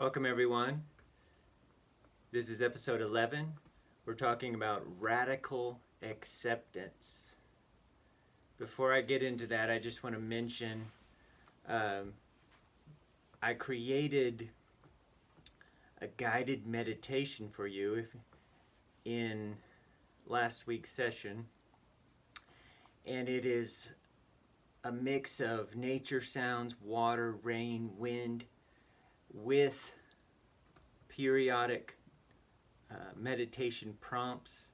Welcome everyone. This is episode 11. We're talking about radical acceptance. Before I get into that, I just want to mention I created a guided meditation for you in last week's session, and it is a mix of nature sounds, water, rain, wind, with periodic meditation prompts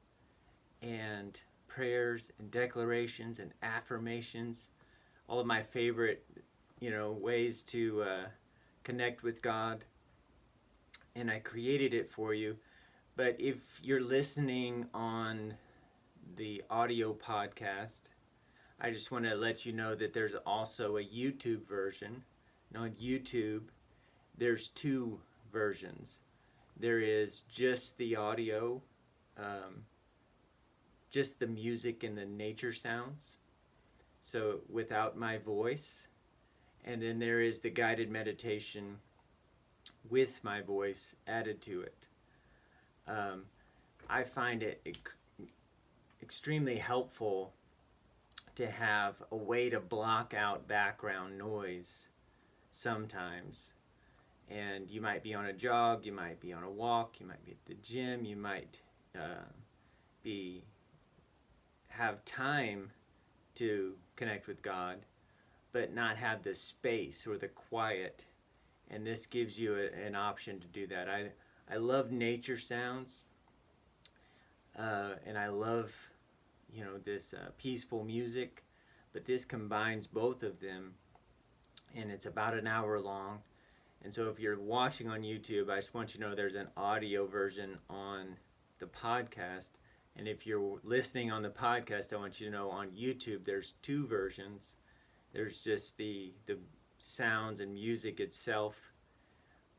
and prayers and declarations and affirmations, all of my favorite ways to connect with God. And I created it for you. But if you're listening on the audio podcast, I just want to let you know that there's also a YouTube version. And on YouTube, there's two versions. There is just the audio, just the music and the nature sounds, so without my voice. And then there is the guided meditation with my voice added to it. I find it extremely helpful to have a way to block out background noise sometimes. And you might be on a jog, you might be on a walk, you might be at the gym, you might have time to connect with God, but not have the space or the quiet. And this gives you an option to do that. I love nature sounds, and I love this peaceful music, but this combines both of them, and it's about an hour long. And so if you're watching on YouTube, I just want you to know there's an audio version on the podcast. And if you're listening on the podcast, I want you to know on YouTube there's two versions. There's just the sounds and music itself,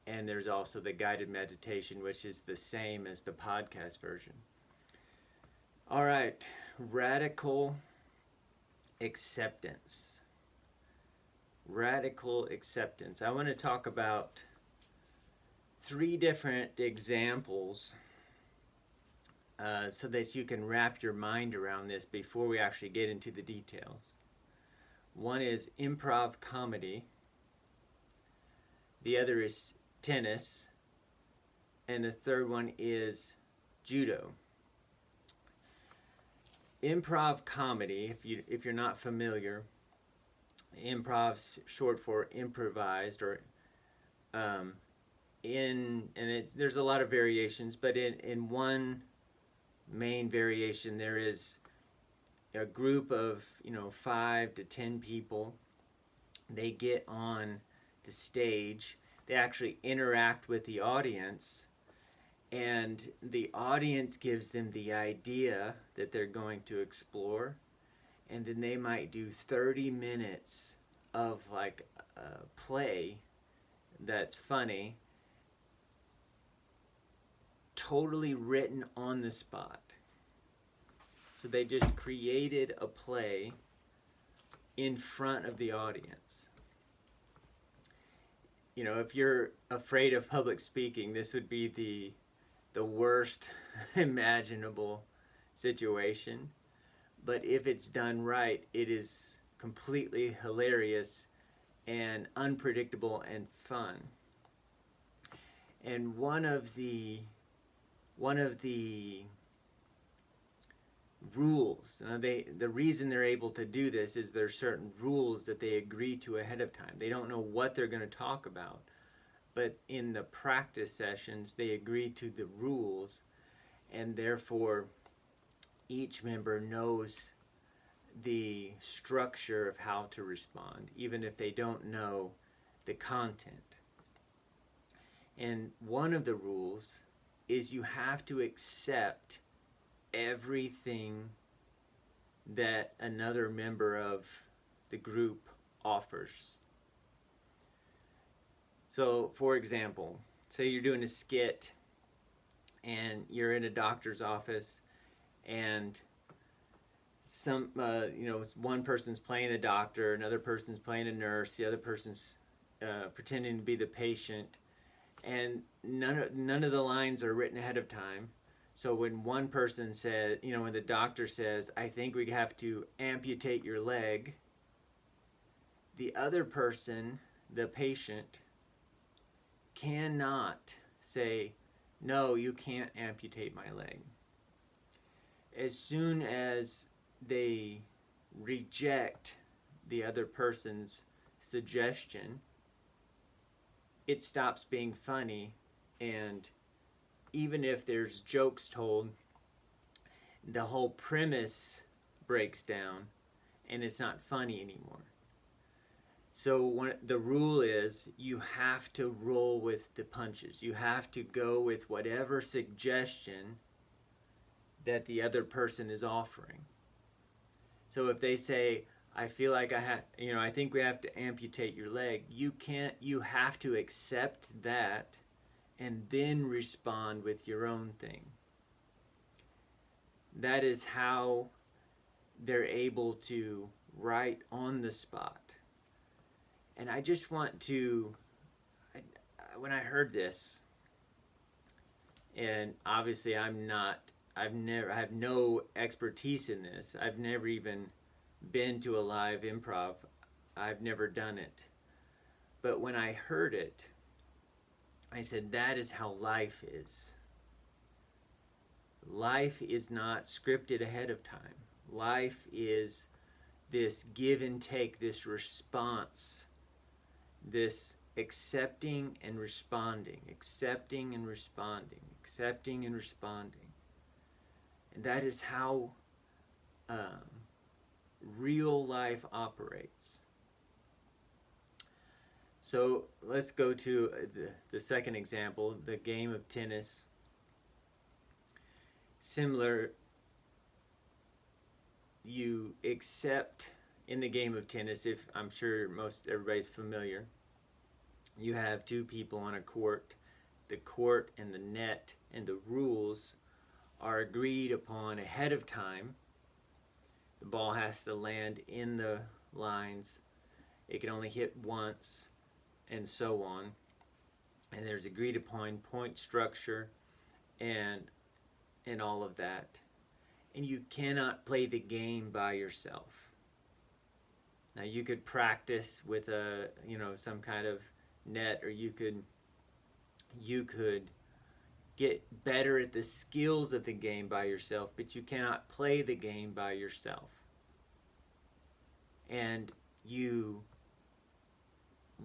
and there's also the guided meditation, which is the same as the podcast version. All right, radical acceptance. Radical acceptance. I want to talk about three different examples so that you can wrap your mind around this before we actually get into the details. One is improv comedy, the other is tennis, and the third one is judo. Improv comedy, if you're not familiar, improv's short for improvised, or there's a lot of variations, but in one main variation there is a group of 5 to 10 people. They get on the stage, they actually interact with the audience, and the audience gives them the idea that they're going to explore. And then they might do 30 minutes of like a play that's funny, totally written on the spot. So they just created a play in front of the audience. If you're afraid of public speaking, this would be the worst imaginable situation. But if it's done right, it is completely hilarious and unpredictable and fun. And one of the rules, the reason they're able to do this is there's certain rules that they agree to ahead of time. They don't know what they're going to talk about, but in the practice sessions they agree to the rules, and therefore each member knows the structure of how to respond, even if they don't know the content. And one of the rules is you have to accept everything that another member of the group offers. So, for example, say you're doing a skit and you're in a doctor's office, and one person's playing the doctor, another person's playing a nurse, the other person's pretending to be the patient, and none of the lines are written ahead of time. So when one person said, when the doctor says, I think we have to amputate your leg, the other person, the patient, cannot say, no, you can't amputate my leg. As soon as they reject the other person's suggestion, it stops being funny, and even if there's jokes told, the whole premise breaks down and it's not funny anymore. So the rule is you have to roll with the punches. You have to go with whatever suggestion that the other person is offering. So if they say, I feel like I think we have to amputate your leg, you have to accept that and then respond with your own thing. That is how they're able to write on the spot. And I just want to, when I heard this, and obviously I have no expertise in this. I've never even been to a live improv. I've never done it. But when I heard it, I said, that is how life is. Life is not scripted ahead of time. Life is this give and take, this response, this accepting and responding, accepting and responding, accepting and responding. And that is how real life operates. So let's go to the second example, the game of tennis. Similar, you accept in the game of tennis, if I'm sure everybody's familiar, you have two people on a court. The court and the net and the rules are agreed upon ahead of time. The ball has to land in the lines. It can only hit once, and so on. And there's agreed upon point structure and all of that. And you cannot play the game by yourself. Now you could practice with some kind of net, or you could get better at the skills of the game by yourself, but you cannot play the game by yourself. And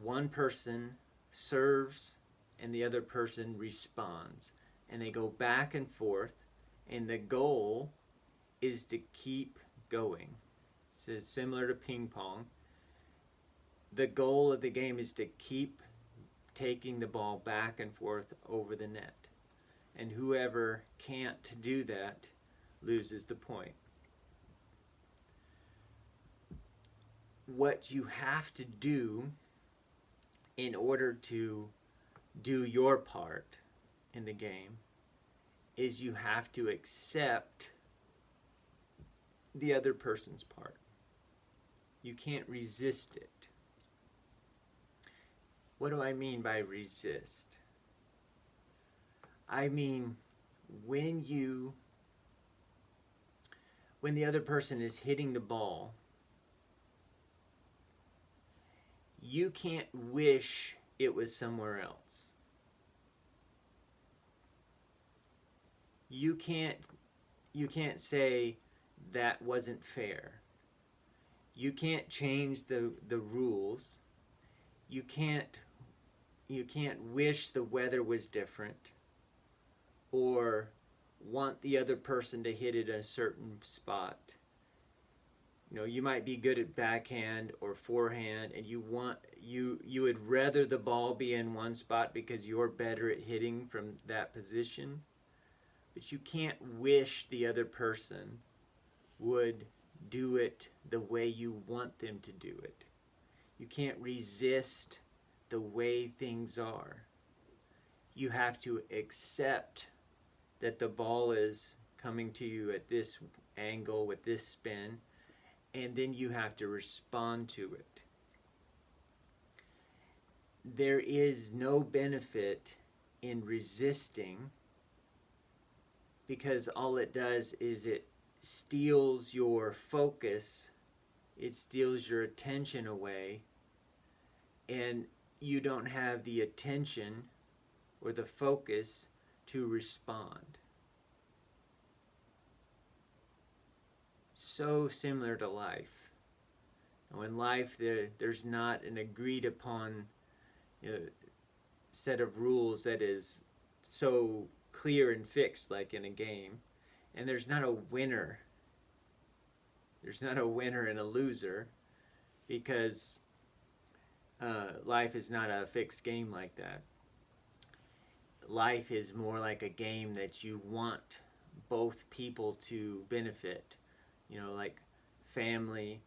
one person serves and the other person responds, and they go back and forth, and the goal is to keep going. So it's similar to ping pong. The goal of the game is to keep taking the ball back and forth over the net. And whoever can't do that loses the point. What you have to do in order to do your part in the game is you have to accept the other person's part. You can't resist it. What do I mean by resist? I mean, when the other person is hitting the ball, you can't wish it was somewhere else. You can't say that wasn't fair. You can't change the rules. You can't wish the weather was different, or want the other person to hit it at a certain spot. You might be good at backhand or forehand, and you would rather the ball be in one spot because you're better at hitting from that position. But you can't wish the other person would do it the way you want them to do it. You can't resist the way things are. You have to accept that the ball is coming to you at this angle with this spin, and then you have to respond to it. There is no benefit in resisting, because all it does is it steals your focus, it steals your attention away, and you don't have the attention or the focus to respond. So similar to life. In life, there's not an agreed upon set of rules that is so clear and fixed like in a game. And there's not a winner. There's not a winner and a loser, because life is not a fixed game like that. Life is more like a game that you want both people to benefit. Like family,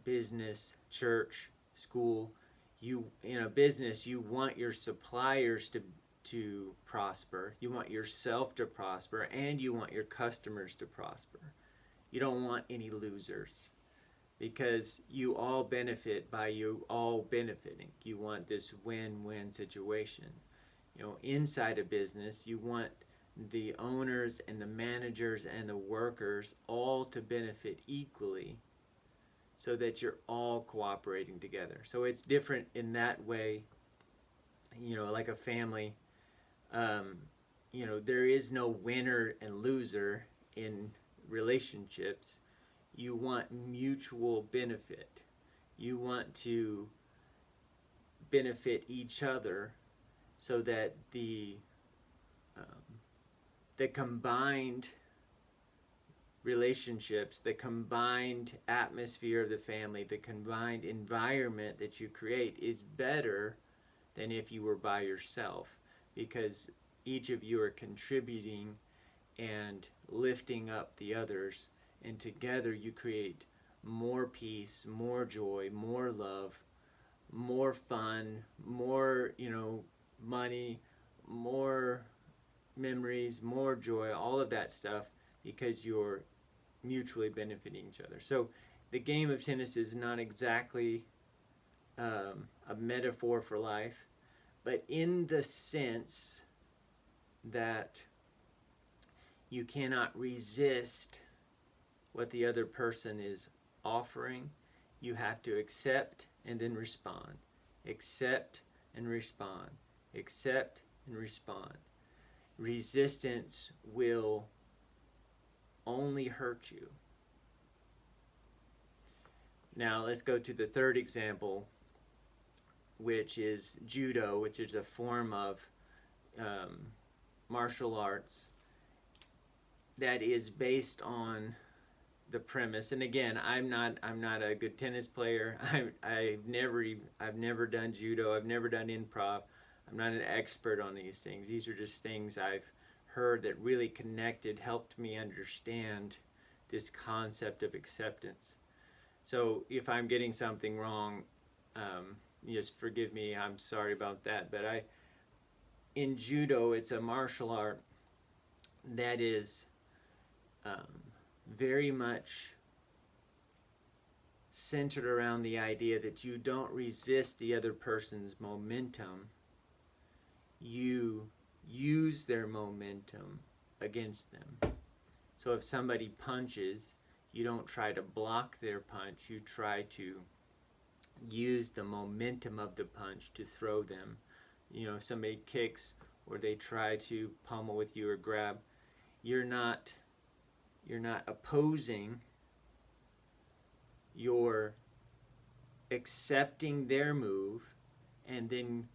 business, church, school. In a business, you want your suppliers to prosper. You want yourself to prosper, and you want your customers to prosper. You don't want any losers, because you all benefit by you all benefiting. You want this win-win situation. Inside a business, you want the owners and the managers and the workers all to benefit equally, so that you're all cooperating together. So it's different in that way, like a family. There is no winner and loser in relationships. You want mutual benefit. You want to benefit each other, so that the combined relationships, the combined atmosphere of the family, the combined environment that you create is better than if you were by yourself, because each of you are contributing and lifting up the others, and together you create more peace, more joy, more love, more fun, more money, more memories, more joy, all of that stuff, because you're mutually benefiting each other. So the game of tennis is not exactly a metaphor for life, but in the sense that you cannot resist what the other person is offering. You have to accept and then respond. Accept and respond. Accept and respond. Resistance will only hurt you. Now let's go to the third example, which is judo, which is a form of martial arts that is based on the premise. And again, I'm not a good tennis player. I've never done judo. I've never done improv. I'm not an expert on these things. These are just things I've heard that really connected, helped me understand this concept of acceptance. So if I'm getting something wrong, just forgive me. I'm sorry about that. But in judo, it's a martial art that is very much centered around the idea that you don't resist the other person's momentum. You use their momentum against them. So if somebody punches, you don't try to block their punch. You try to use the momentum of the punch to throw them. If somebody kicks or they try to pummel with you or grab, you're not opposing. You're accepting their move and then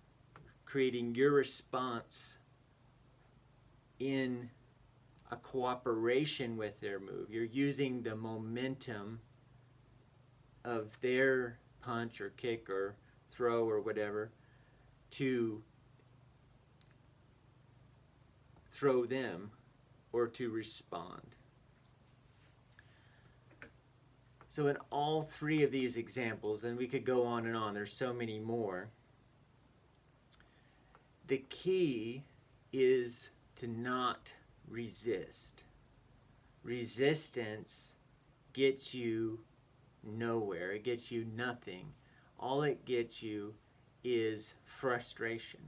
creating your response in a cooperation with their move. You're using the momentum of their punch or kick or throw or whatever to throw them or to respond. So in all three of these examples, and we could go on and on, there's so many more, the key is to not resist. Resistance gets you nowhere. It gets you nothing. All it gets you is frustration.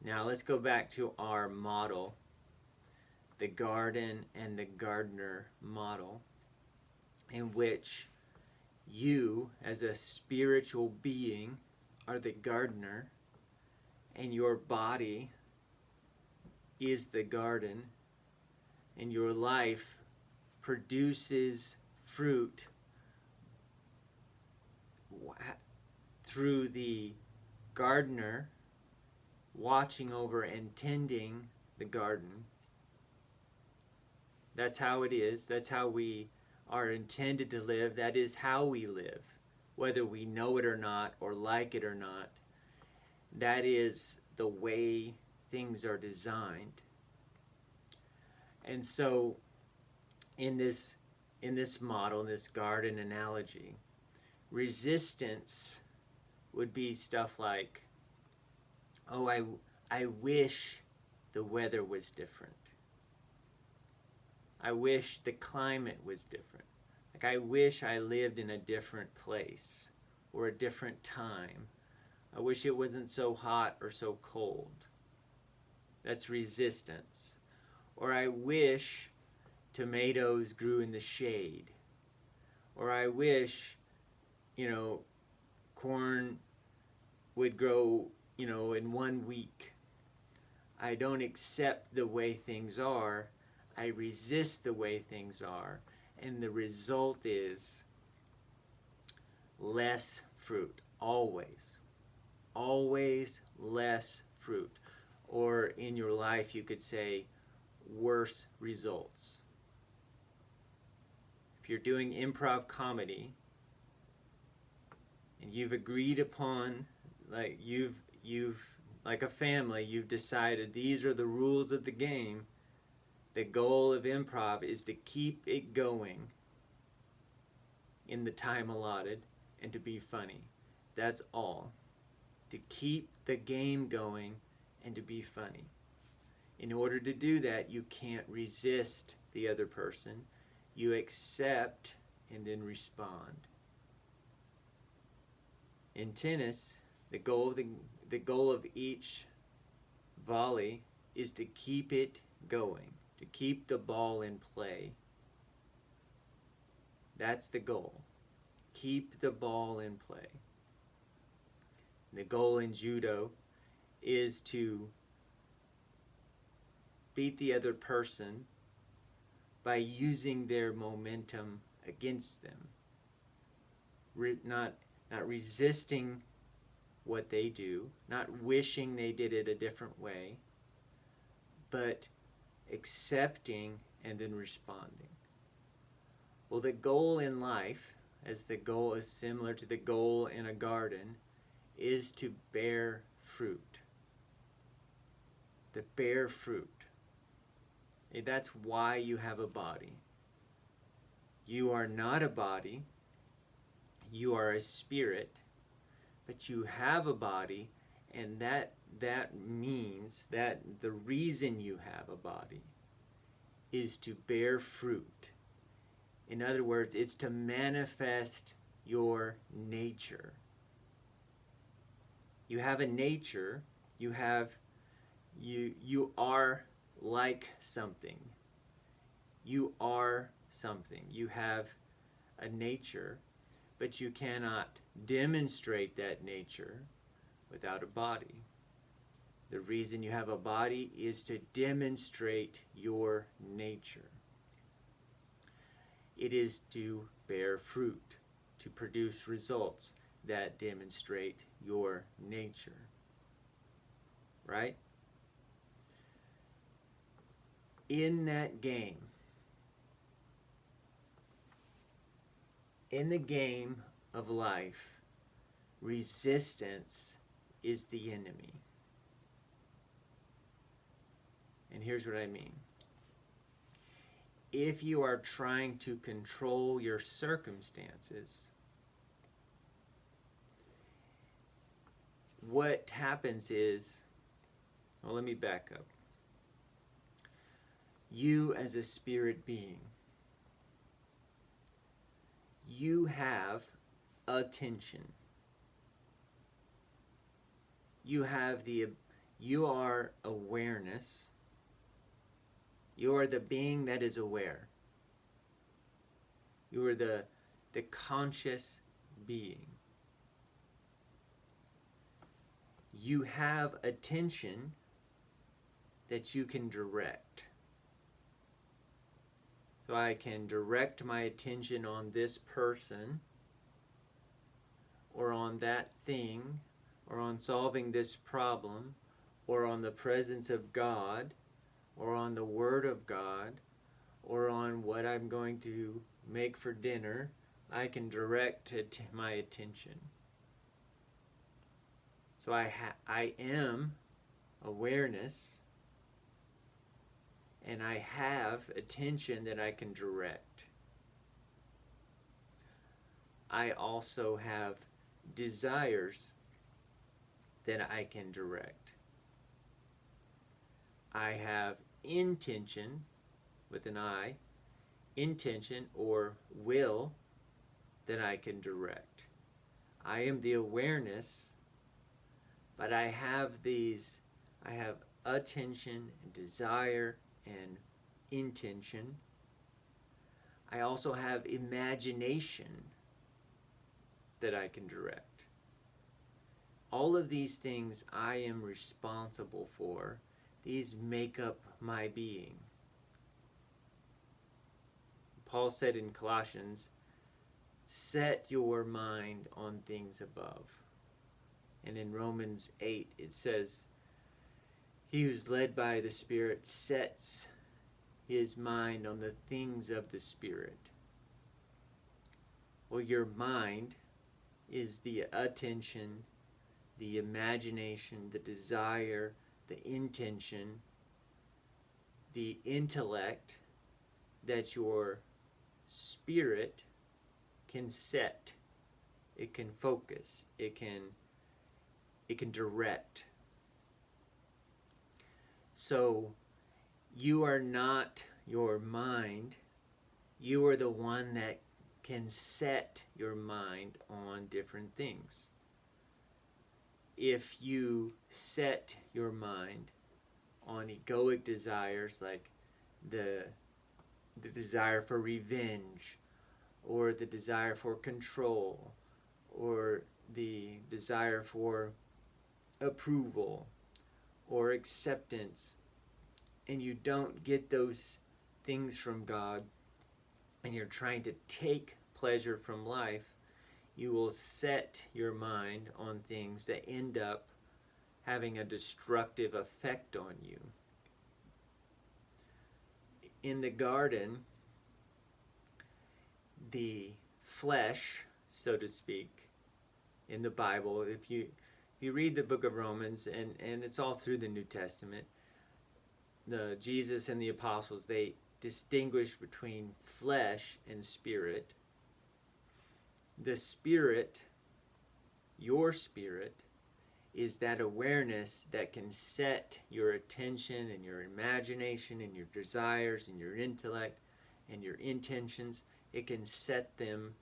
Now let's go back to our model, the garden and the gardener model, in which you, as a spiritual being, are the gardener, and your body is the garden, and your life produces fruit through the gardener watching over and tending the garden. That's how it is. That's how we are intended to live. That is how we live, whether we know it or not, or like it or not. That is the way things are designed. And so in this model, in this garden analogy, resistance would be stuff like, oh, I wish the weather was different. I wish the climate was different. Like, I wish I lived in a different place or a different time. I wish it wasn't so hot or so cold. That's resistance. Or I wish tomatoes grew in the shade. Or I wish, corn would grow, in 1 week. I don't accept the way things are. I resist the way things are. And the result is less fruit. Always. Always less fruit. Or in your life, you could say, worse results. If you're doing improv comedy, and you've agreed upon, like you've like a family, you've decided these are the rules of the game. The goal of improv is to keep it going in the time allotted and to be funny. That's all. To keep the game going and to be funny. In order to do that, you can't resist the other person. You accept and then respond. In tennis, the goal of each volley is to keep it going, to keep the ball in play. That's the goal. Keep the ball in play. The goal in judo is to beat the other person by using their momentum against them. Not resisting what they do, not wishing they did it a different way, but accepting and then responding. Well, the goal in life, as the goal is similar to the goal in a garden, is to bear fruit. To bear fruit. That's why you have a body. You are not a body. You are a spirit, but you have a body, and that means that the reason you have a body is to bear fruit. In other words, it's to manifest your nature. You have a nature. You are like something. You are something. You have a nature, but you cannot demonstrate that nature without a body. The reason you have a body is to demonstrate your nature. It is to bear fruit, to produce results that demonstrate your nature. Right? In that game, in the game of life, resistance is the enemy. And here's what I mean. If you are trying to control your circumstances, what happens is, well, let me back up. You as a spirit being, you have attention. You have You are awareness. You are the being that is aware. You are the conscious being. You have attention that you can direct. So I can direct my attention on this person, or on that thing, or on solving this problem, or on the presence of God, or on the Word of God, or on what I'm going to make for dinner. I can direct my attention. So I am awareness, and I have attention that I can direct. I also have desires that I can direct. I have intention, with an I, intention or will, that I can direct. I am the awareness, but I have attention, desire, and intention. I also have imagination that I can direct. All of these things I am responsible for. These make up my being. Paul said in Colossians, set your mind on things above. And in Romans 8 it says, he who's led by the Spirit sets his mind on the things of the Spirit. Well, your mind is the attention, the imagination, the desire, the intention, the intellect that your spirit can set. It can focus. It can direct. So you are not your mind. You are the one that can set your mind on different things. If you set your mind on egoic desires like the desire for revenge, or the desire for control, or the desire for approval or acceptance, and you don't get those things from God, and you're trying to take pleasure from life, you will set your mind on things that end up having a destructive effect on you. In the garden, the flesh, so to speak, in the Bible, if you read the book of Romans, and it's all through the New Testament, Jesus and the apostles, they distinguish between flesh and spirit. The spirit, your spirit, is that awareness that can set your attention and your imagination and your desires and your intellect and your intentions. It can set them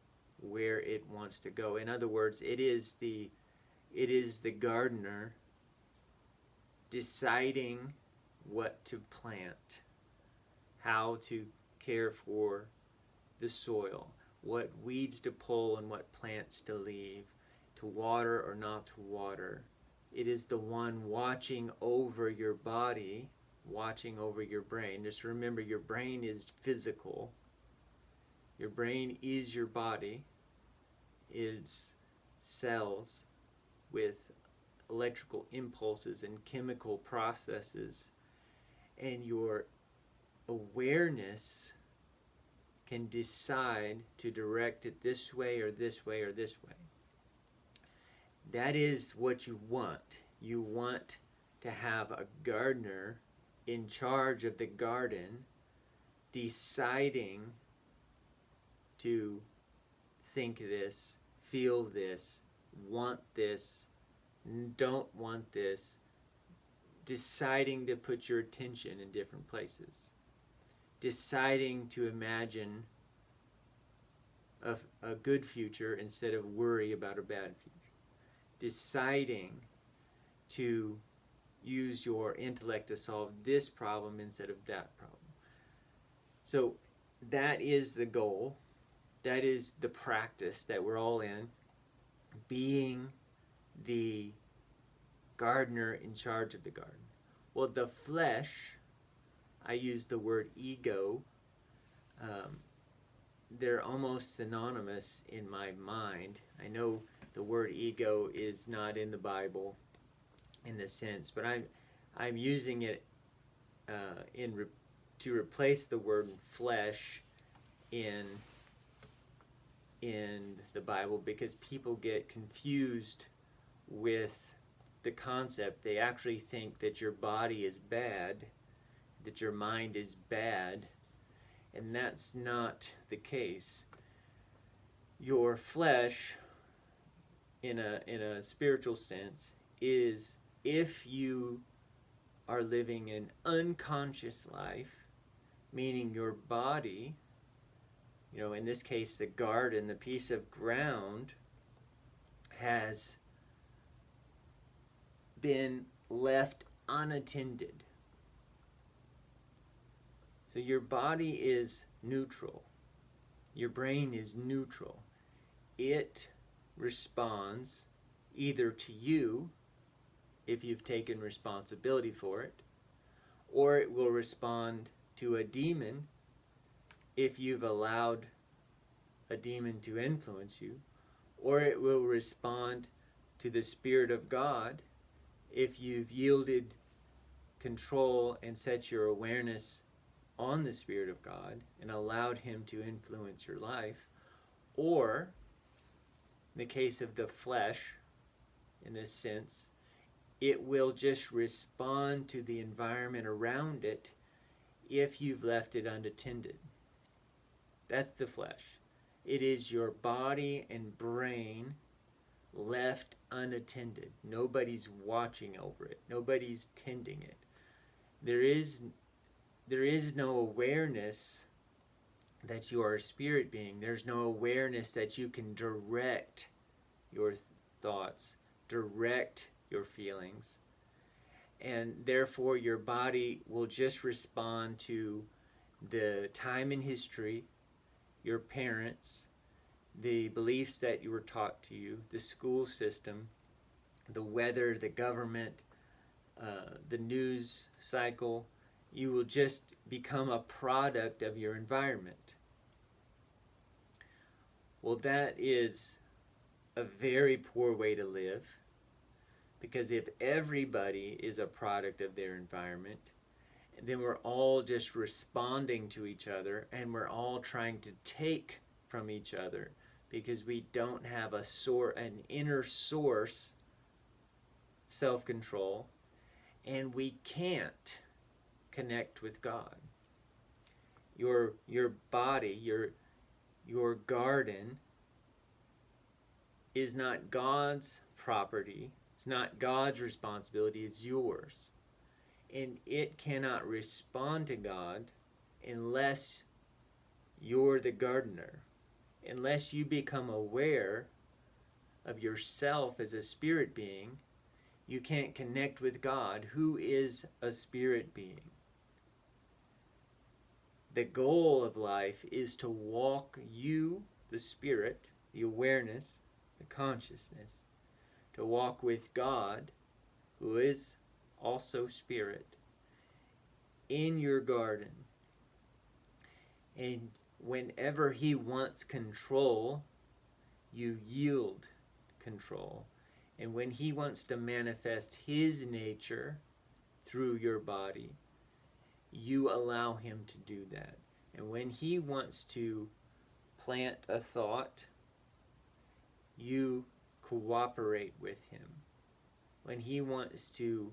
where it wants to go. In other words, it is the gardener deciding what to plant, how to care for the soil, what weeds to pull and what plants to leave, to water or not to water. It is the one watching over your body, watching over your brain. Just remember, your brain is physical. Your brain is your body. It's cells with electrical impulses and chemical processes. And your awareness can decide to direct it this way or this way or this way. That is what you want. You want to have a gardener in charge of the garden, deciding to think this, feel this, want this, don't want this, deciding to put your attention in different places, deciding to imagine a good future instead of worry about a bad future, deciding to use your intellect to solve this problem instead of that problem. So that is the goal. That is the practice that we're all in, being the gardener in charge of the garden. Well, the flesh, I use the word ego. They're almost synonymous in my mind. I know the word ego is not in the Bible in this sense, but I'm using it to replace the word flesh in the Bible, because people get confused with the concept. They actually think that your body is bad, that your mind is bad, and that's not the case. Your flesh, in a spiritual sense, is, if you are living an unconscious life, meaning your body, in this case the garden, the piece of ground, has been left unattended. So your body is neutral. Your brain is neutral. It responds either to you, if you've taken responsibility for it, or it will respond to a demon if you've allowed a demon to influence you, or it will respond to the Spirit of God if you've yielded control and set your awareness on the Spirit of God and allowed Him to influence your life. Or, in the case of the flesh, in this sense, it will just respond to the environment around it if you've left it unattended. That's the flesh. It is your body and brain left unattended. Nobody's watching over it. Nobody's tending it. There is no awareness that you are a spirit being. There's no awareness that you can direct your thoughts, direct your feelings, and therefore your body will just respond to the time in history, your parents, the beliefs that you were taught to you, the school system, the weather, the government, the news cycle. You will just become a product of your environment. Well, that is a very poor way to live, because if everybody is a product of their environment, then we're all just responding to each other, and we're all trying to take from each other, because we don't have an inner source self-control, and we can't connect with God. Your body, your garden is not God's property. It's not God's responsibility. It's yours. And it cannot respond to God unless you're the gardener. Unless you become aware of yourself as a spirit being, you can't connect with God, who is a spirit being. The goal of life is to walk you, the spirit, the awareness, the consciousness, to walk with God, who is also spirit, in your garden. And whenever He wants control, you yield control. And when He wants to manifest His nature through your body, you allow Him to do that. And when He wants to plant a thought, you cooperate with Him. When He wants to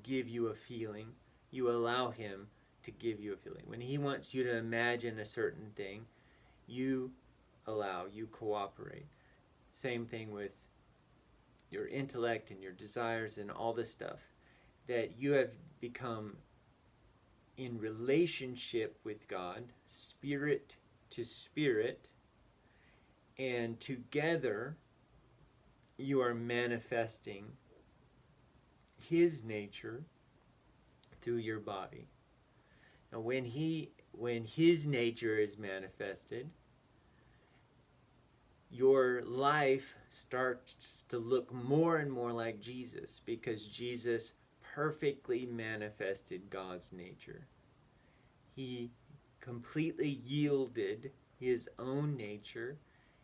give you a feeling, you allow Him to give you a feeling. When He wants you to imagine a certain thing, you cooperate. Same thing with your intellect and your desires and all this stuff, that you have become in relationship with God, spirit to spirit, and together you are manifesting his nature through your body. Now when his nature is manifested, your life starts to look more and more like Jesus, because Jesus perfectly manifested God's nature. He completely yielded his own nature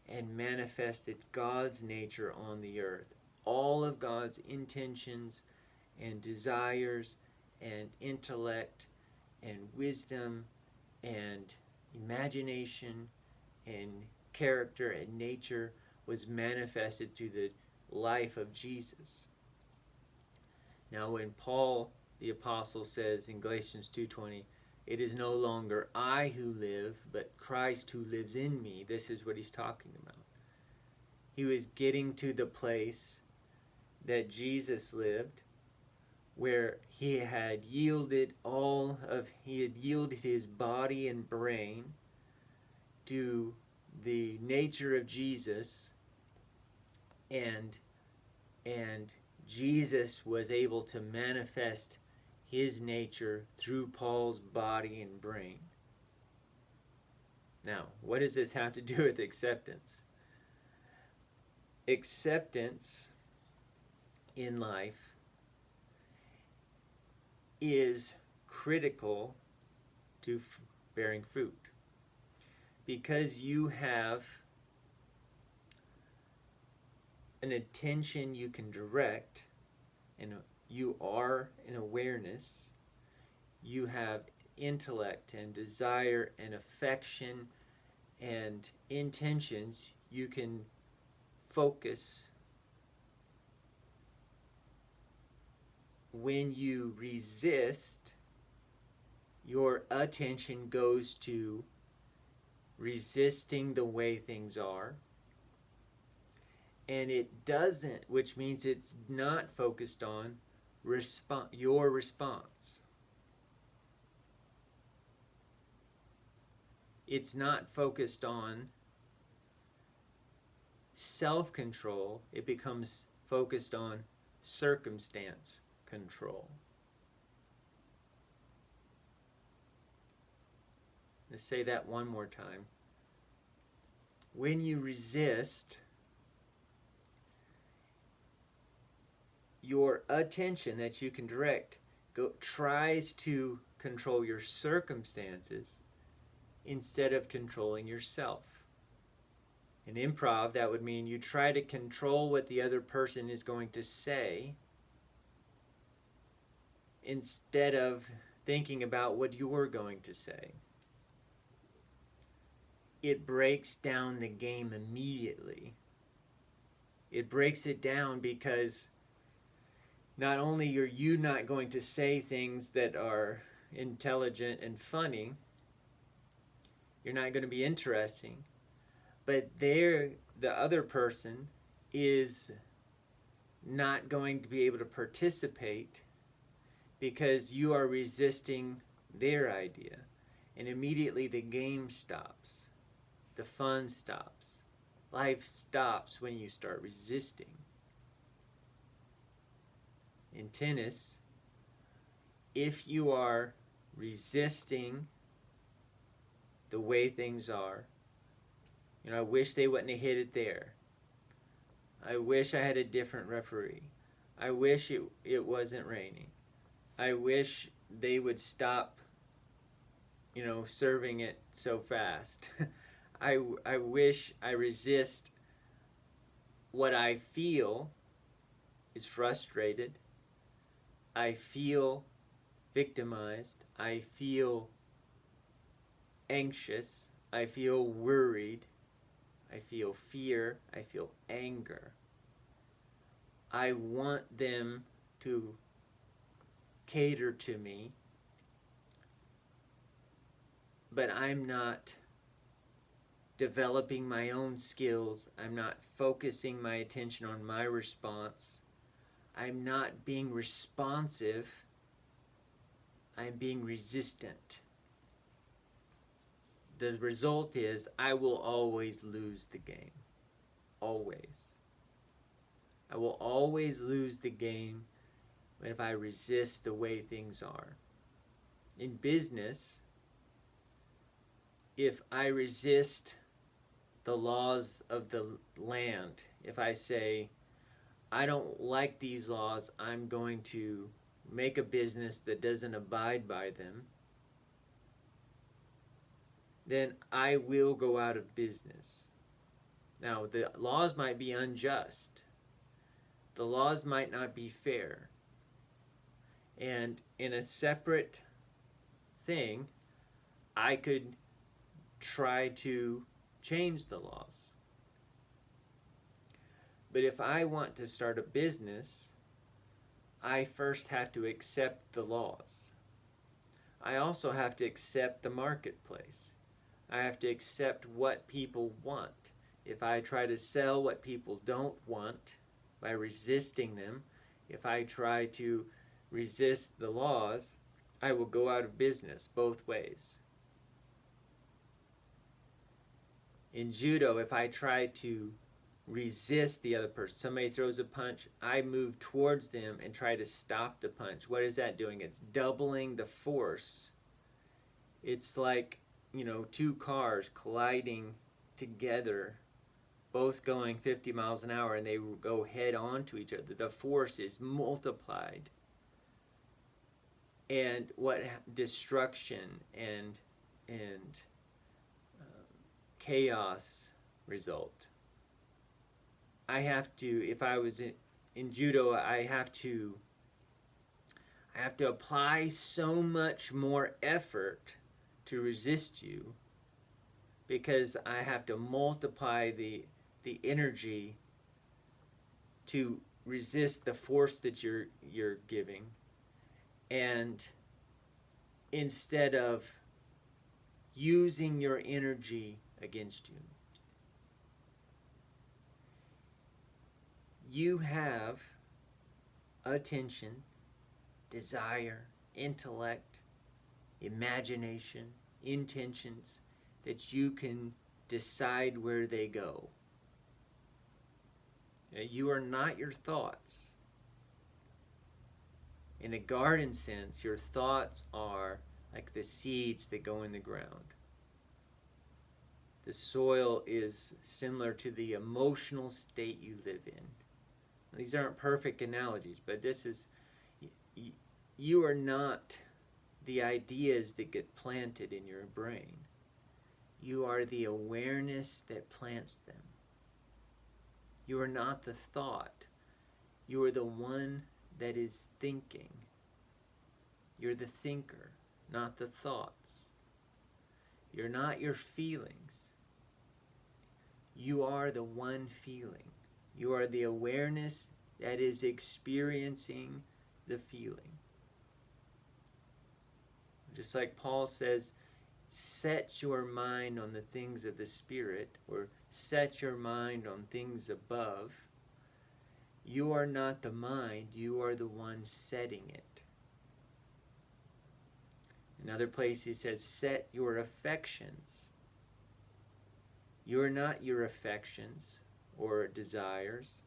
and manifested God's nature on the earth. All of God's intentions and desires and intellect and wisdom and imagination and character and nature was manifested through the life of Jesus. Now when Paul the apostle says in Galatians 2:20, "It is no longer I who live, but Christ who lives in me," this is what he's talking about. He was getting to the place that Jesus lived, where he had yielded his body and brain to the nature of Jesus, and Jesus was able to manifest his nature through Paul's body and brain. Now, what does this have to do with acceptance? Acceptance in life is critical to bearing fruit, because you have an attention you can direct, and you are an awareness. You have intellect and desire and affection and intentions you can focus. When you resist, your attention goes to resisting the way things are, and it doesn't, which means it's not focused on your response. It's not focused on self-control. It becomes focused on circumstance control. Let's say that one more time. When you resist, your attention that you can direct tries to control your circumstances instead of controlling yourself. In improv, that would mean you try to control what the other person is going to say instead of thinking about what you're going to say. It breaks down the game immediately. It breaks it down because not only are you not going to say things that are intelligent and funny, you're not going to be interesting, but the other person is not going to be able to participate because you are resisting their idea. And immediately the game stops. The fun stops. Life stops when you start resisting. In tennis, if you are resisting the way things are, I wish they wouldn't have hit it there. I wish I had a different referee. I wish it wasn't raining. I wish they would stop, serving it so fast. I wish I resist what I feel is frustrated. I feel victimized. I feel anxious. I feel worried. I feel fear. I feel anger. I want them to cater to me, but I'm not developing my own skills. I'm not focusing my attention on my response. I'm not being responsive. I'm being resistant. The result is I will always lose the game. Always. I will always lose the game if I resist the way things are. In business, if I resist the laws of the land, if I say, I don't like these laws, I'm going to make a business that doesn't abide by them, then I will go out of business. Now, the laws might be unjust. The laws might not be fair. And in a separate thing, I could try to change the laws. But if I want to start a business, I first have to accept the laws. I also have to accept the marketplace. I have to accept what people want. If I try to sell what people don't want by resisting them, if I try to resist the laws, I will go out of business both ways. In judo, if I try to resist the other person, somebody throws a punch, I move towards them and try to stop the punch. What is that doing? It's doubling the force. It's like, two cars colliding together, both going 50 miles an hour, and they go head on to each other. The force is multiplied. And what destruction and chaos result. I have to, if I was in judo, I have to apply so much more effort to resist you, because I have to multiply the energy to resist the force that you're giving, and instead of using your energy against you. You have attention, desire, intellect, imagination, intentions that you can decide where they go. You are not your thoughts. In a garden sense, your thoughts are like the seeds that go in the ground. The soil is similar to the emotional state you live in. These aren't perfect analogies, but this is, you are not the ideas that get planted in your brain. You are the awareness that plants them. You are not the thought. You are the one that is thinking. You're the thinker, not the thoughts. You're not your feelings. You are the one feeling. You are the awareness that is experiencing the feeling. Just like Paul says, set your mind on the things of the Spirit, or set your mind on things above. You are not the mind, you are the one setting it. Another place he says, set your affections. You are not your affections or desires.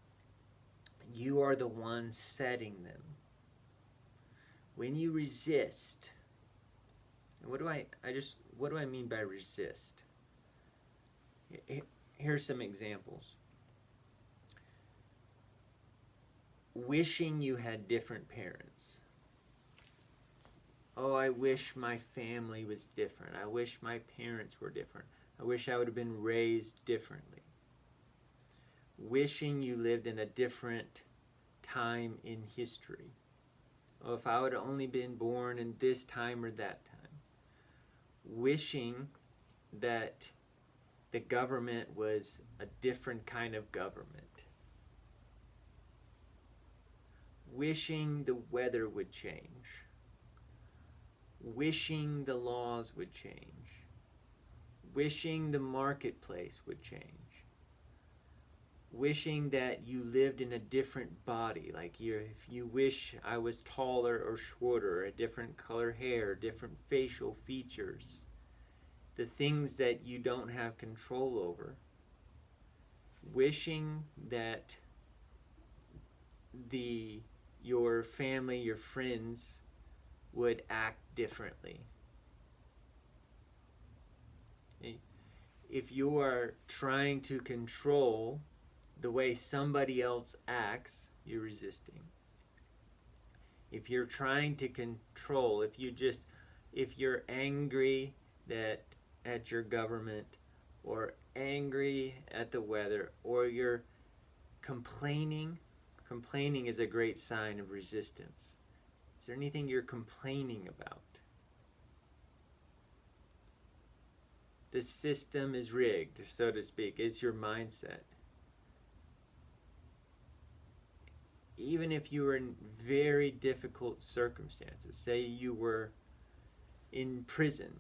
You are the one setting them. When you resist, what do I mean by resist? Here's some examples. Wishing you had different parents. Oh, I wish my family was different. I wish my parents were different. I wish I would have been raised differently. Wishing you lived in a different time in history. Oh, if I would have only been born in this time or that time. Wishing that the government was a different kind of government. Wishing the weather would change. Wishing the laws would change. Wishing the marketplace would change. Wishing that you lived in a different body, like if you wish I was taller or shorter, a different color hair, different facial features, the things that you don't have control over. Wishing that the your family, your friends would act differently. If you are trying to control the way somebody else acts, you're resisting. If you're trying to control, if you're angry at your government, or angry at the weather, or you're complaining is a great sign of resistance. Is there anything you're complaining about? The system is rigged, so to speak. It's your mindset. Even if you were in very difficult circumstances, say you were in prison,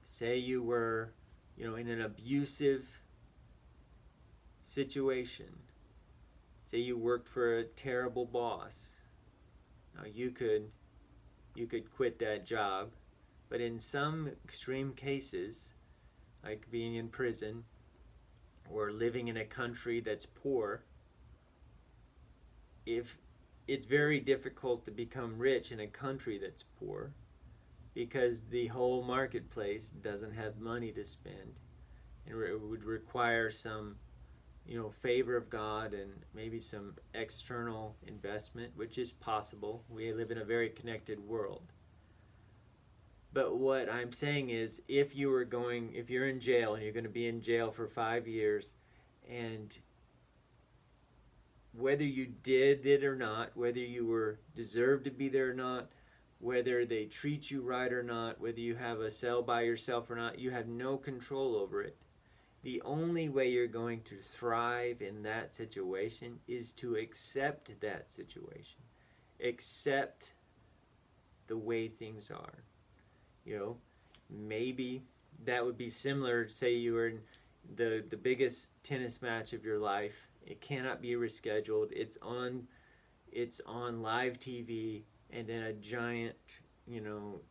say you were, in an abusive situation, say you worked for a terrible boss. Now you could quit that job, but in some extreme cases, like being in prison or living in a country that's poor, if it's very difficult to become rich in a country that's poor, because the whole marketplace doesn't have money to spend, and it would require some favor of God and maybe some external investment, which is possible. We live in a very connected world. But what I'm saying is, if you're in jail and you're going to be in jail for 5 years, and whether you did it or not, whether you were deserved to be there or not, whether they treat you right or not, whether you have a cell by yourself or not, you have no control over it. The only way you're going to thrive in that situation is to accept that situation. Accept the way things are. Maybe that would be similar, say you were in the biggest tennis match of your life. It cannot be rescheduled. It's on live TV, and then a giant,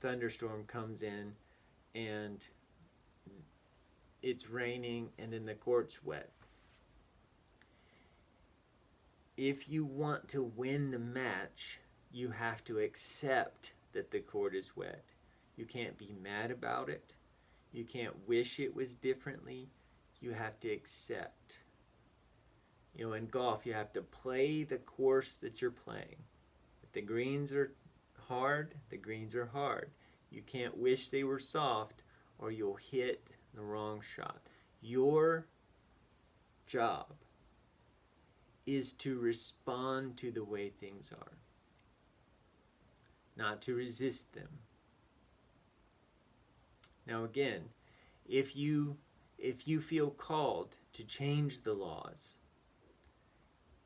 thunderstorm comes in, and it's raining, and then the court's wet. If you want to win the match, you have to accept that the court is wet. You can't be mad about it. You can't wish it was differently. You have to accept. In golf, you have to play the course that you're playing. If the greens are hard, the greens are hard. You can't wish they were soft, or you'll hit the wrong shot. Your job is to respond to the way things are, not to resist them. Now again, if you feel called to change the laws,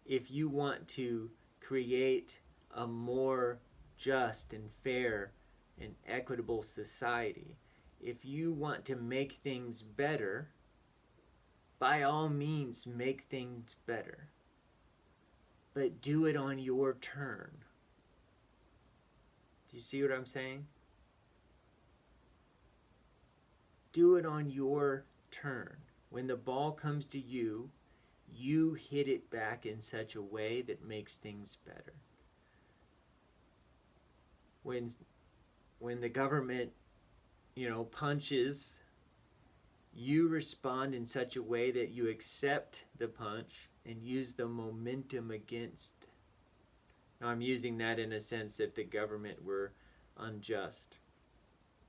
if you want to create a more just and fair and equitable society, if you want to make things better, by all means make things better. But do it on your turn. Do you see what I'm saying? Do it on your turn. When the ball comes to you, you hit it back in such a way that makes things better. When the government, punches, you respond in such a way that you accept the punch and use the momentum against. Now I'm using that in a sense if the government were unjust,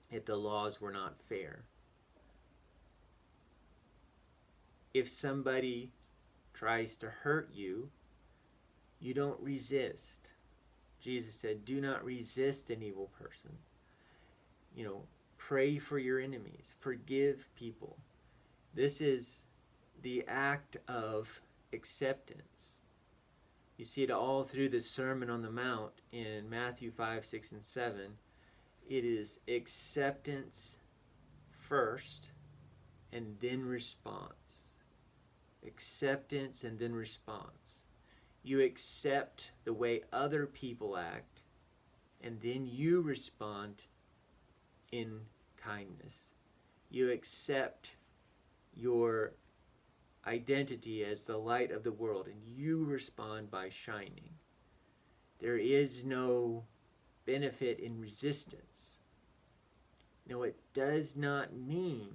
if the laws were not fair. If somebody tries to hurt you, you don't resist. Jesus said, do not resist an evil person. Pray for your enemies. Forgive people. This is the act of acceptance. You see it all through the Sermon on the Mount in Matthew 5, 6, and 7. It is acceptance first and then response. Acceptance and then response. You accept the way other people act, and then you respond in kindness. You accept your identity as the light of the world, and you respond by shining. there is no benefit in resistance. No, it does not mean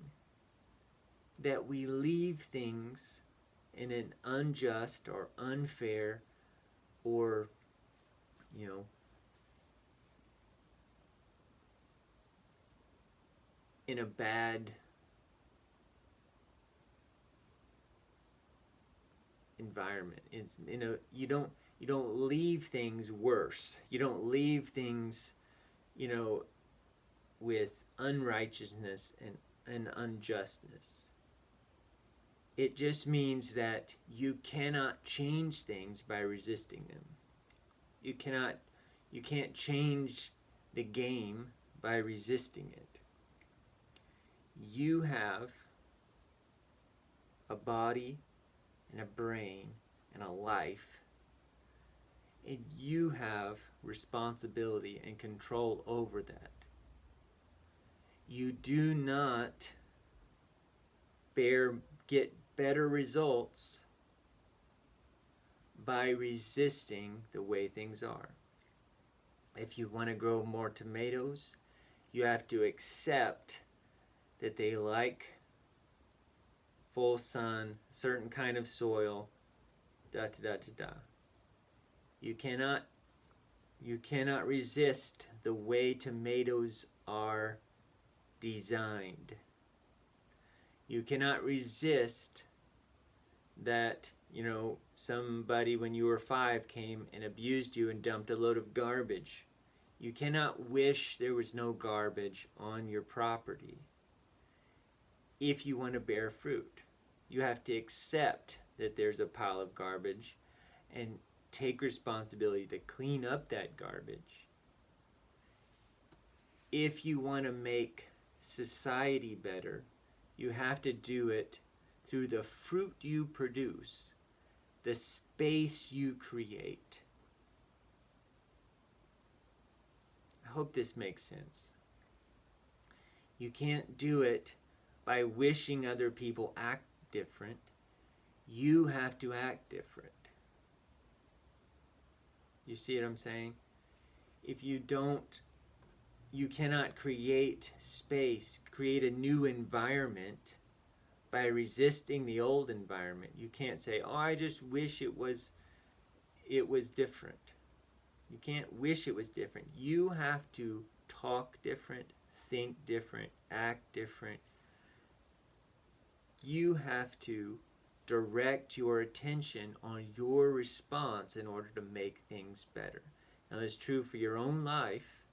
that we leave things in an unjust or unfair or, in a bad environment. You don't leave things worse. You don't leave things, with unrighteousness and unjustness. It just means that you cannot change things by resisting them. You can't change the game by resisting it. You have a body and a brain and a life, and you have responsibility and control over that. You do not get better results by resisting the way things are. If you want to grow more tomatoes, you have to accept that they like full sun, certain kind of soil, You cannot resist the way tomatoes are designed. You cannot resist that, somebody when you were 5 came and abused you and dumped a load of garbage. You cannot wish there was no garbage on your property. If you want to bear fruit, you have to accept that there's a pile of garbage and take responsibility to clean up that garbage. If you want to make society better, you have to do it through the fruit you produce, the space you create. I hope this makes sense. You can't do it by wishing other people act different. You have to act different. You see what I'm saying? If you don't, you cannot create space, create a new environment by resisting the old environment. You can't say, "Oh, I just wish it was different." You can't wish it was different. You have to talk different, think different, act different. You have to direct your attention on your response in order to make things better. Now, that's true for your own life,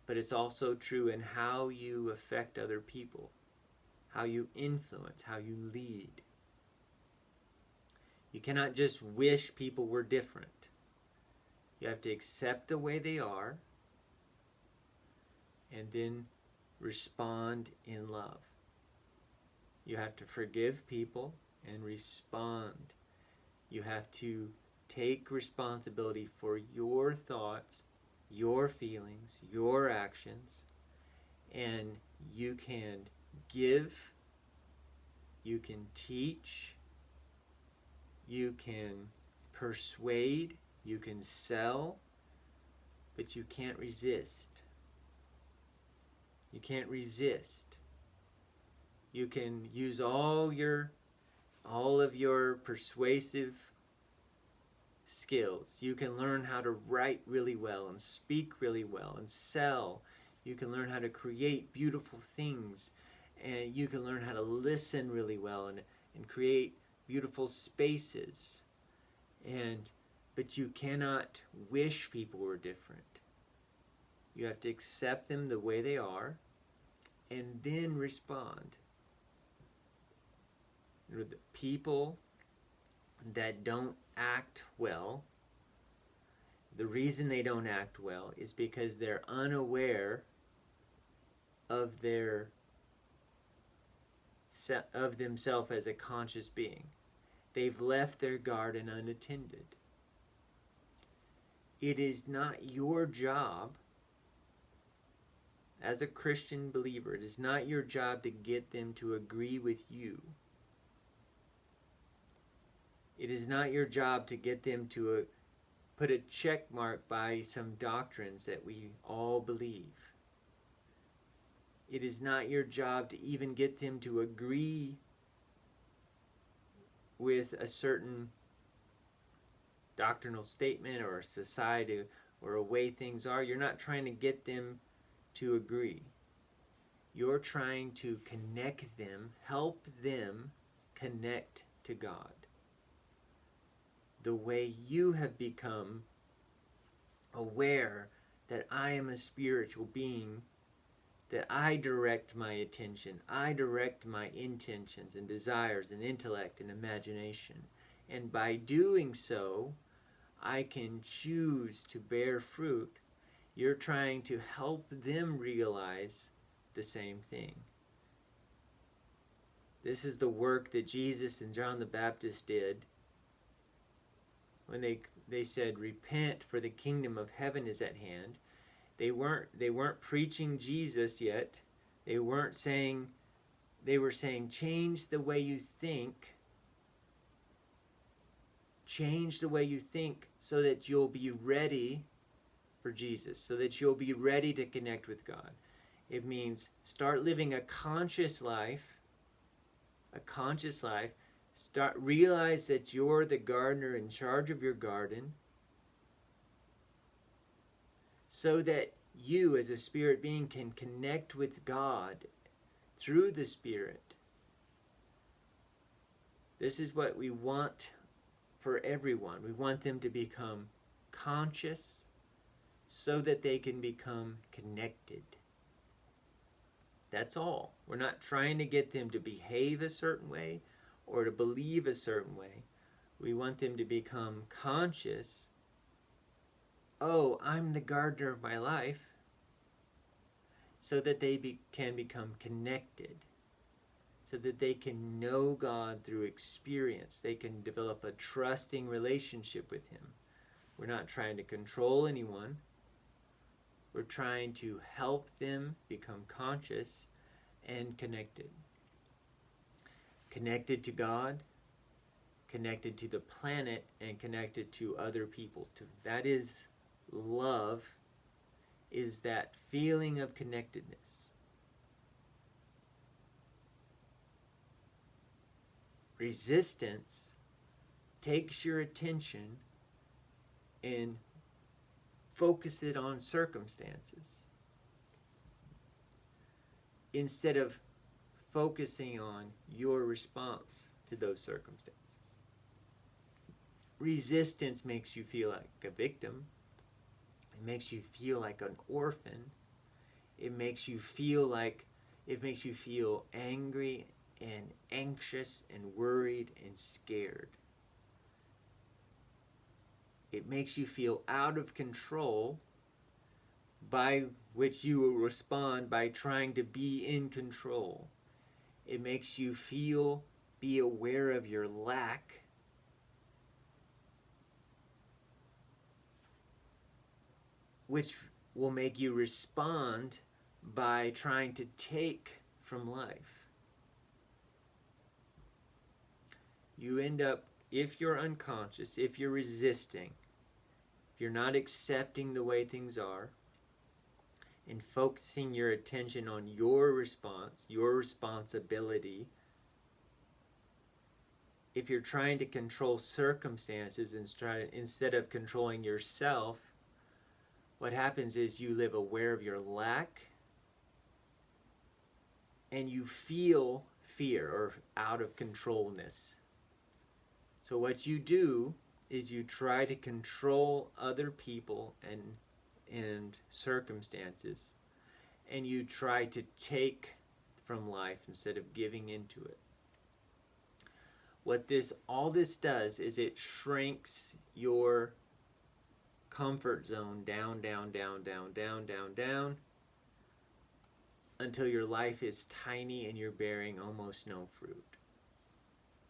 but it's also true in how you affect other people, how you influence, how you lead. You cannot just wish people were different. You have to accept the way they are and then respond in love. You have to forgive people and respond. You have to take responsibility for your thoughts, your feelings, your actions, and you can give, you can teach, you can persuade, you can sell, but you can't resist. You can't resist. You can use all of your persuasive skills. You can learn how to write really well and speak really well and sell. You can learn how to create beautiful things, and you can learn how to listen really well and create beautiful spaces. But you cannot wish people were different. You have to accept them the way they are and then respond. The people that don't act well, the reason they don't act well is because they're unaware of themselves as a conscious being. They've left their garden unattended. It is not your job as a Christian believer, it is not your job to get them to agree with you. It is not your job to get them to put a check mark by some doctrines that we all believe. It is not your job to even get them to agree with a certain doctrinal statement or a society or a way things are. You're not trying to get them to agree. You're trying to connect them, help them connect to God. The way you have become aware that I am a spiritual being, that I direct my attention, I direct my intentions and desires and intellect and imagination. And by doing so, I can choose to bear fruit. You're trying to help them realize the same thing. This is the work that Jesus and John the Baptist did when they said, repent, for the kingdom of heaven is at hand. They weren't preaching Jesus yet. They were saying, change the way you think. Change the way you think so that you'll be ready for Jesus, so that you'll be ready to connect with God. It means start living a conscious life. Realize that you're the gardener in charge of your garden, so that you as a spirit being can connect with God through the Spirit. This is what we want for everyone. We want them to become conscious so that they can become connected. That's all. We're not trying to get them to behave a certain way or to believe a certain way. We want them to become conscious. Oh, I'm the gardener of my life. So that they can become connected. So that they can know God through experience. They can develop a trusting relationship with Him. We're not trying to control anyone. We're trying to help them become conscious and connected. Connected to God, connected to the planet, and connected to other people. That is love, is that feeling of connectedness. Resistance takes your attention and focus it on circumstances instead of focusing on your response to those circumstances. Resistance makes you feel like a victim. It makes you feel like an orphan. It makes you feel angry and anxious and worried and scared. It makes you feel out of control, by which you will respond by trying to be in control. It makes you be aware of your lack. Which will make you respond by trying to take from life. You end up, if you're unconscious, if you're resisting, if you're not accepting the way things are, and focusing your attention on your response, your responsibility, if you're trying to control circumstances instead of controlling yourself, what happens is you live aware of your lack and you feel fear or out of controlness. So what you do is you try to control other people and circumstances, and you try to take from life instead of giving into it. What all this does is it shrinks your comfort zone down, until your life is tiny and you're bearing almost no fruit.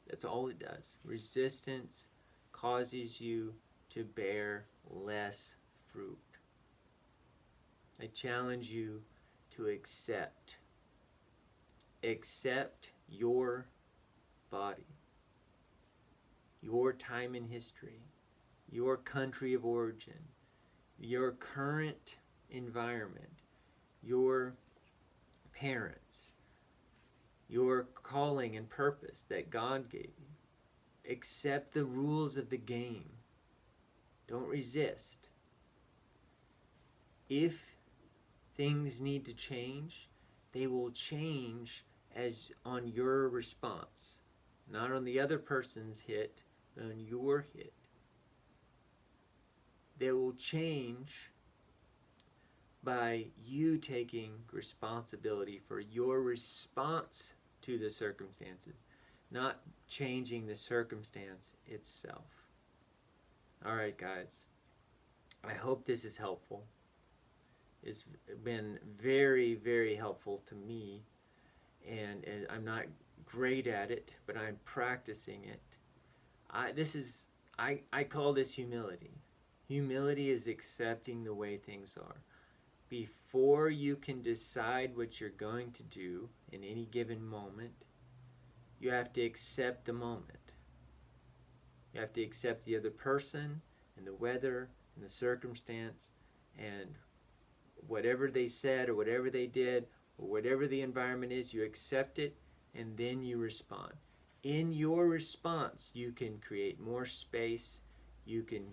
That's all it does. Resistance causes you to bear less fruit. I challenge you to accept your body, your time in history, your country of origin, your current environment, your parents, your calling and purpose that God gave you. Accept the rules of the game. Don't resist. If things need to change, they will change as on your response. Not on the other person's hit, but on your hit. They will change by you taking responsibility for your response to the circumstances, not changing the circumstance itself. All right, guys. I hope this is helpful. It's been very, very helpful to me, and I'm not great at it, but I'm practicing it. I call this humility. Humility is accepting the way things are. Before you can decide what you're going to do in any given moment, you have to accept the moment. You have to accept the other person and the weather and the circumstance and whatever they said or whatever they did or whatever the environment is, you accept it and then you respond. In your response, you can create more space, you can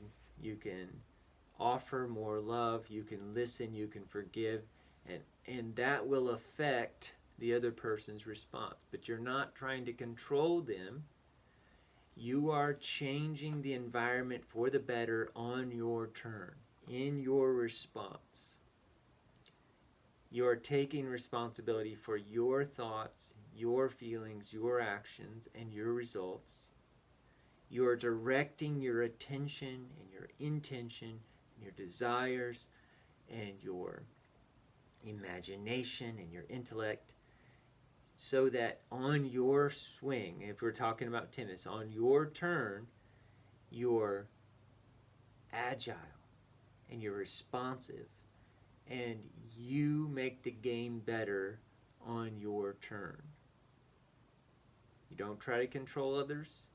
offer more love, you can listen, you can forgive, and that will affect the other person's response. But you're not trying to control them. You are changing the environment for the better on your turn, in your response. You are taking responsibility for your thoughts, your feelings, your actions, and your results. You are directing your attention and your intention and your desires and your imagination and your intellect so that on your swing, if we're talking about tennis, on your turn, you're agile and you're responsive and you make the game better on your turn. You don't try to control others.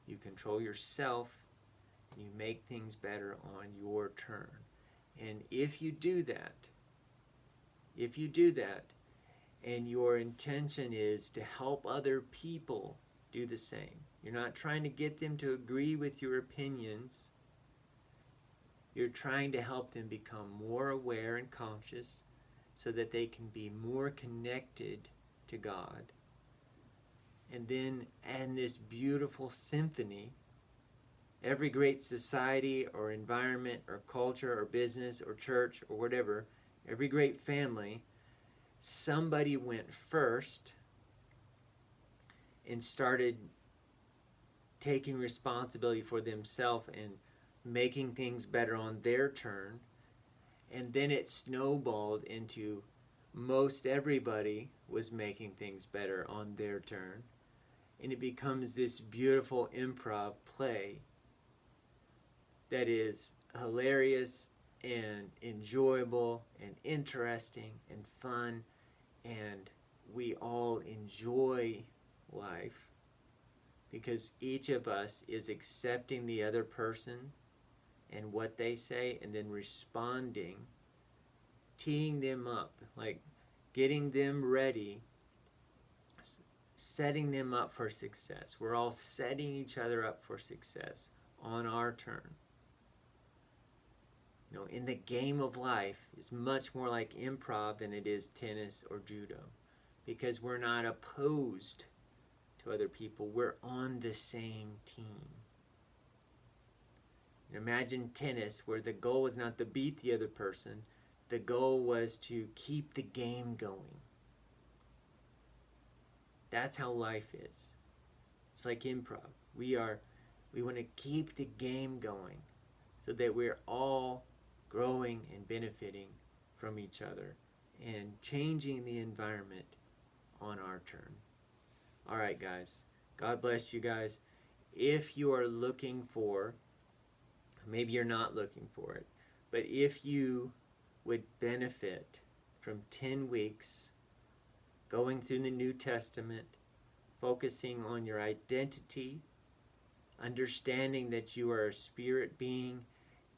You control yourself and you make things better on your turn. And if you do that, and your intention is to help other people do the same, you're not trying to get them to agree with your opinions. You're trying to help them become more aware and conscious so that they can be more connected to God. And then, and this beautiful symphony, every great society or environment or culture or business or church or whatever, every great family, somebody went first and started taking responsibility for themselves and making things better on their turn, and then it snowballed into most everybody was making things better on their turn, and it becomes this beautiful improv play that is hilarious and enjoyable and interesting and fun, and we all enjoy life because each of us is accepting the other person and what they say and then responding, teeing them up, like getting them ready, setting them up for success. We're all setting each other up for success on our turn. You know, in the game of life, it's much more like improv than it is tennis or judo, because we're not opposed to other people. We're on the same team. Imagine tennis, where the goal was not to beat the other person. The goal was to keep the game going. That's how life is. It's like improv. We want to keep the game going so that we're all growing and benefiting from each other and changing the environment on our turn. All right, guys. God bless you guys. If you are looking for, maybe you're not looking for it, but if you would benefit from 10 weeks going through the New Testament, focusing on your identity, understanding that you are a spirit being,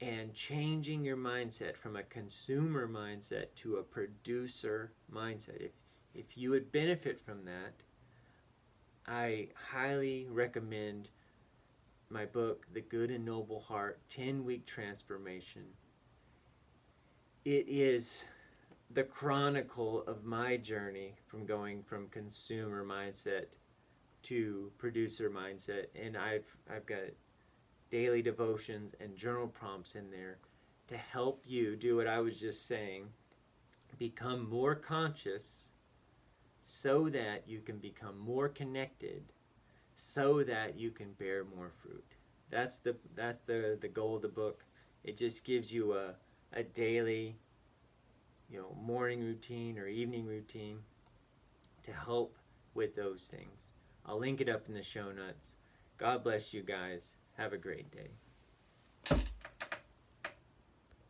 and changing your mindset from a consumer mindset to a producer mindset. If you would benefit from that, I highly recommend my book, The Good and Noble Heart, 10-Week Transformation. It is the chronicle of my journey from going from consumer mindset to producer mindset, and I've got daily devotions and journal prompts in there to help you do what I was just saying, become more conscious so that you can become more connected, so that you can bear more fruit. That's the goal of the book. It just gives you a daily, morning routine or evening routine to help with those things. I'll link it up in the show notes. God bless you guys. Have a great day.